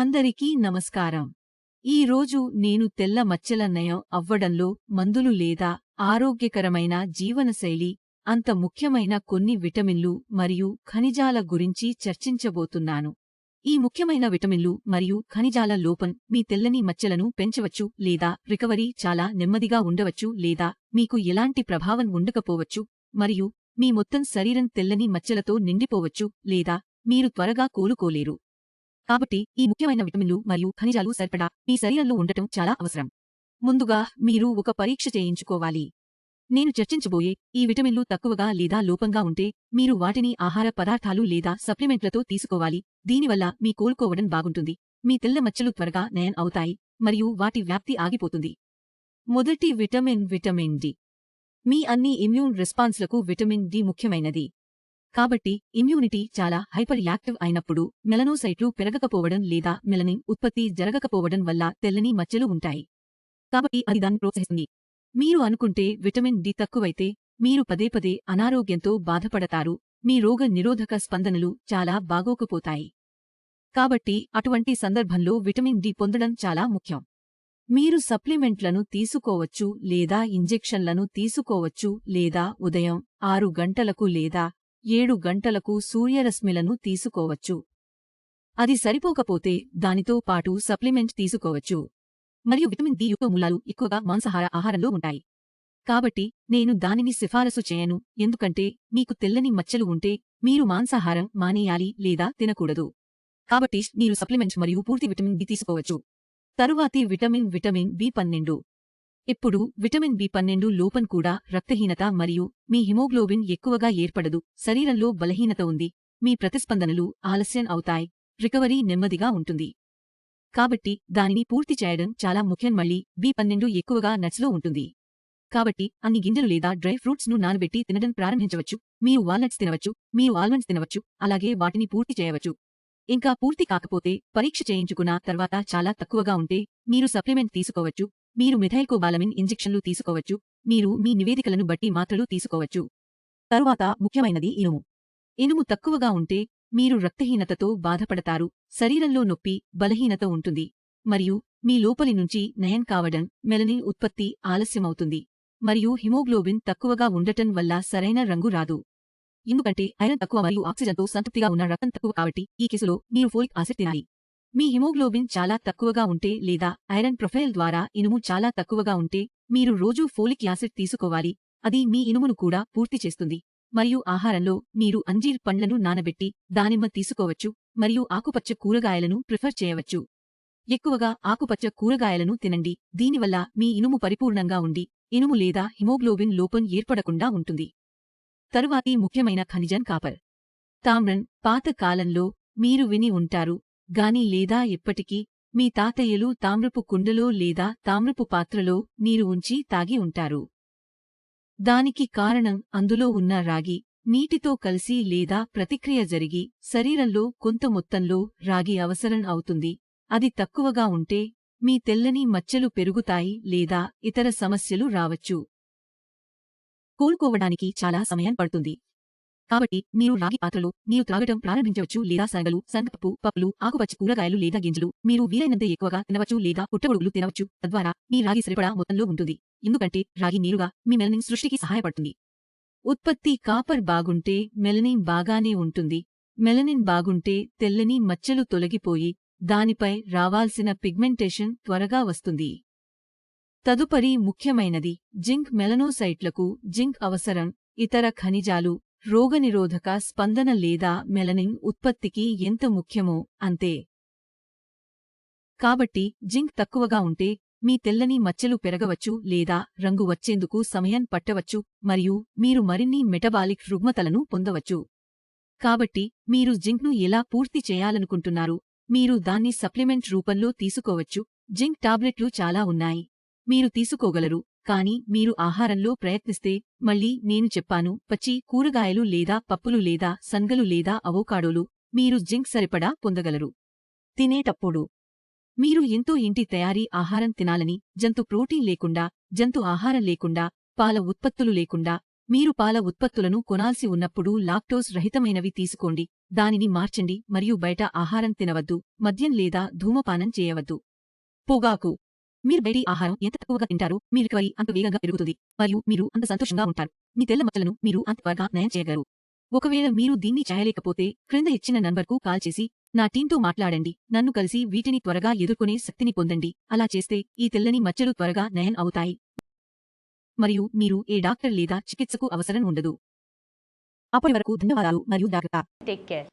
అందరికీ నమస్కారం. ఈరోజు నేను తెల్ల మచ్చల నయం అవ్వడంలో మందులు లేదా ఆరోగ్యకరమైన జీవనశైలి అంత ముఖ్యమైన కొన్ని విటమిన్లు మరియు ఖనిజాల గురించి చర్చించబోతున్నాను. ఈ ముఖ్యమైన విటమిన్లు మరియు ఖనిజాల లోపం మీ తెల్లని మచ్చలను పెంచవచ్చు లేదా రికవరీ చాలా నెమ్మదిగా ఉండవచ్చు లేదా మీకు ఎలాంటి ప్రభావం ఉండకపోవచ్చు మరియు మీ మొత్తం శరీరం తెల్లని మచ్చలతో నిండిపోవచ్చు లేదా మీరు త్వరగా కోలుకోలేరు. కాబట్టి ఈ ముఖ్యమైన విటమిన్లు మరియు ఖనిజాలు సరిపడా మీ శరీరంలో ఉండటం చాలా అవసరం. ముందుగా మీరు ఒక పరీక్ష చేయించుకోవాలి. నేను చర్చించబోయే ఈ విటమిన్లు తక్కువగా లేదా లోపంగా ఉంటే మీరు వాటిని ఆహార పదార్థాలు లేదా సప్లిమెంట్లతో తీసుకోవాలి. దీనివల్ల మీ కోలుకోవడం బాగుంటుంది, మీ తెల్ల మచ్చలు త్వరగా నయం అవుతాయి మరియు వాటి వ్యాప్తి ఆగిపోతుంది. మొదటి విటమిన్ డి. మీ అన్ని ఇమ్యూన్ రెస్పాన్స్లకు విటమిన్ డి ముఖ్యమైనది. కాబట్టి ఇమ్యూనిటీ చాలా హైపర్ యాక్టివ్ అయినప్పుడు మెలనోసైట్లు పెరగకపోవడం లేదా మెలనిన్ ఉత్పత్తి జరగకపోవడం వల్ల తెల్లని మచ్చలు ఉంటాయి. కాబట్టి అది దాన్ని ప్రోత్సహిస్తుంది. మీరు అనుకుంటే విటమిన్ డి తక్కువైతే మీరు పదే అనారోగ్యంతో బాధపడతారు, మీ రోగ నిరోధక స్పందనలు చాలా బాగోకపోతాయి. కాబట్టి అటువంటి సందర్భంలో విటమిన్ డి పొందడం చాలా ముఖ్యం. మీరు సప్లిమెంట్లను తీసుకోవచ్చు లేదా ఇంజెక్షన్లను తీసుకోవచ్చు లేదా ఉదయం 6 గంటలకు లేదా 7 గంటలకు సూర్యరశ్మిలను తీసుకోవచ్చు. అది సరిపోకపోతే దానితో పాటు సప్లిమెంట్ తీసుకోవచ్చు. మరియు విటమిన్ డి యొక్క మూలాలు ఎక్కువగా మాంసాహార ఆహారంలో ఉంటాయి. కాబట్టి నేను దానిని సిఫారసు చేయను, ఎందుకంటే మీకు తెల్లని మచ్చలు ఉంటే మీరు మాంసాహారం మానేయాలి లేదా తినకూడదు. కాబట్టి మీరు సప్లిమెంట్ మరియు పూర్తి విటమిన్ డి తీసుకోవచ్చు. తరువాతి విటమిన్ బి12. ఇప్పుడు విటమిన్ బి12 లోపం కూడా రక్తహీనత మరియు మీ హిమోగ్లోబిన్ ఎక్కువగా ఏర్పడదు, శరీరంలో బలహీనత ఉంది, మీ ప్రతిస్పందనలు ఆలస్యం అవుతాయి, రికవరీ నెమ్మదిగా ఉంటుంది. కాబట్టి దానిని పూర్తి చేయడం చాలా ముఖ్యం. మళ్ళీ బి12 ఎక్కువగా నట్స్లో ఉంటుంది. కాబట్టి అన్ని గింజలు లేదా డ్రై ఫ్రూట్స్ ను నానబెట్టి తినడం ప్రారంభించవచ్చు. మీరు వాల్నట్స్ తినవచ్చు, మీరు ఆల్మండ్స్ తినవచ్చు, అలాగే వాటిని పూర్తి చేయవచ్చు. ఇంకా పూర్తి కాకపోతే పరీక్ష చేయించుకున్న తర్వాత చాలా తక్కువగా ఉంటే మీరు సప్లిమెంట్ తీసుకోవచ్చు. మీరు మిథైల్కోబాలమిన్ ఇంజెక్షన్లు తీసుకోవచ్చు. మీరు మీ నివేదికలను బట్టి మాత్రలు తీసుకోవచ్చు. తరువాత ముఖ్యమైనది ఇనుము. ఇనుము తక్కువగా ఉంటే మీరు రక్తహీనతతో బాధపడతారు, శరీరంలో నొప్పి, బలహీనత ఉంటుంది మరియు మీ లోపలి నుంచి నయం కావడం, మెలనిన్ ఉత్పత్తి ఆలస్యమవుతుంది మరియు హిమోగ్లోబిన్ తక్కువగా ఉండటం వల్ల సరైన రంగు రాదు. ఎందుకంటే ఐరన్ తక్కువ మరియు ఆక్సిజన్తో సంతృప్తిగా ఉన్న రక్తం తక్కువ. కాబట్టి ఈ కేసులో మీరు ఫోలిక్ యాసిడ్ తినాలి. మీ హిమోగ్లోబిన్ చాలా తక్కువగా ఉంటే లేదా ఐరన్ ప్రొఫైల్ ద్వారా ఇనుము చాలా తక్కువగా ఉంటే మీరు రోజూ ఫోలిక్ యాసిడ్ తీసుకోవాలి. అది మీ ఇనుమును కూడా పూర్తి చేస్తుంది. మరియు ఆహారంలో మీరు అంజీర్ పండ్లను నానబెట్టి దానిమ్మ తీసుకోవచ్చు మరియు ఆకుపచ్చ కూరగాయలను ప్రిఫర్ చేయవచ్చు. ఎక్కువగా ఆకుపచ్చ కూరగాయలను తినండి, దీనివల్ల మీ ఇనుము పరిపూర్ణంగా ఉండి ఇనుము లేదా హిమోగ్లోబిన్ లోపం ఏర్పడకుండా ఉంటుంది. తరువాతి ముఖ్యమైన ఖనిజం కాపర్. తామ్రం. పాత కాలంలో మీరు విని ఉంటారు గాని లేదా ఎప్పటికీ మీ తాతయ్యలు తామ్రపు కుండలో లేదా తామ్రపు పాత్రలో నీరు ఉంచి తాగి ఉంటారు. దానికి కారణం అందులో ఉన్న రాగి నీటితో కలిసి లేదా ప్రతిక్రియ జరిగి శరీరంలో కొంత మొత్తంలో రాగి అవసరం అవుతుంది. అది తక్కువగా ఉంటే మీ తెల్లని మచ్చలు పెరుగుతాయి లేదా ఇతర సమస్యలు రావచ్చు. కోలుకోవడానికి చాలా సమయం పడుతుంది. కాబట్టి మీరు రాగి పాత్రలో నీరు త్రాగటం ప్రారంభించవచ్చు లేదా శనగలు, శనగపప్పు, పప్పులు, ఆకుపచ్చ కూరగాయలు లేదా గింజలు మీరు వీలైనంత ఎక్కువగా తినవచ్చు లేదా పుట్టగొడుగులు తినవచ్చు. తద్వారా మీ రాగి సరిపడా మొత్తంలో ఉంటుంది, ఎందుకంటే రాగి నీరుగా మీ మెలనిన్ సృష్టికి సహాయపడుతుంది. ఉత్పత్తి. కాపర్ బాగుంటే మెలనిన్ బాగానే ఉంటుంది. మెలనిన్ బాగుంటే తెల్లని మచ్చలు తొలగిపోయి దానిపై రావాల్సిన పిగ్మెంటేషన్ త్వరగా వస్తుంది. తదుపరి ముఖ్యమైనది జింక్. మెలనోసైట్లకు జింక్ అవసరం. ఇతర ఖనిజాలు రోగనిరోధక స్పందన లేదా మెలనిన్ ఉత్పత్తికి ఎంత ముఖ్యమో అంతే. కాబట్టి జింక్ తక్కువగా ఉంటే మీ తెల్లని మచ్చలు పెరగవచ్చు లేదా రంగు వచ్చేందుకు సమయం పట్టవచ్చు మరియు మీరు మరిన్ని మెటబాలిక్ రుగ్మతలను పొందవచ్చు. కాబట్టి మీరు జింక్ను ఎలా పూర్తి చేయాలనుకుంటున్నారు? మీరు దాన్ని సప్లిమెంట్ రూపంలో తీసుకోవచ్చు. జింక్ టాబ్లెట్లు చాలా ఉన్నాయి, మీరు తీసుకోగలరు. కానీ మీరు ఆహారంలో ప్రయత్నిస్తే, మళ్ళీ నేను చెప్పాను, పచ్చి కూరగాయలు లేదా పప్పులు లేదా శనగలు లేదా అవోకాడోలు, మీరు జింక్ సరిపడా పొందగలరు. తినేటప్పుడు మీరు ఎంతో ఇంటి తయారీ ఆహారం తినాలని, జంతు ప్రోటీన్ లేకుండా, జంతు ఆహారం లేకుండా, పాల ఉత్పత్తులు లేకుండా, మీరు పాల ఉత్పత్తులను కొనాల్సి ఉన్నప్పుడు లాక్టోస్ రహితమైనవి తీసుకోండి, దానిని మార్చండి మరియు బయట ఆహారం తినవద్దు, మద్యం లేదా ధూమపానం చేయవద్దు. పొగాకు. మీరు బయటి ఆహారం ఎంత తక్కువగా తింటారో మీ రికవరీ అంత వేగంగా పెరుగుతుంది మరియు మీరు అంత సంతోషంగా ఉంటారు. మీ తెల్ల మచ్చలను మీరు అంత త్వరగా నయం చేయగలరు. ఒకవేళ మీరు దీన్ని చేయలేకపోతే క్రింద ఇచ్చిన నంబర్కు కాల్ చేసి నా టీంతో మాట్లాడండి, నన్ను కలిసి వీటిని త్వరగా ఎదుర్కొనే శక్తిని పొందండి. అలా చేస్తే ఈ తెల్లని మచ్చలు త్వరగా నయం అవుతాయి మరియు మీరు ఏ డాక్టర్ లేదా చికిత్సకు అవసరం ఉండదు. అప్పటి వరకు ధన్యవాదాలు మరియు జాగ్రత్త. Take care.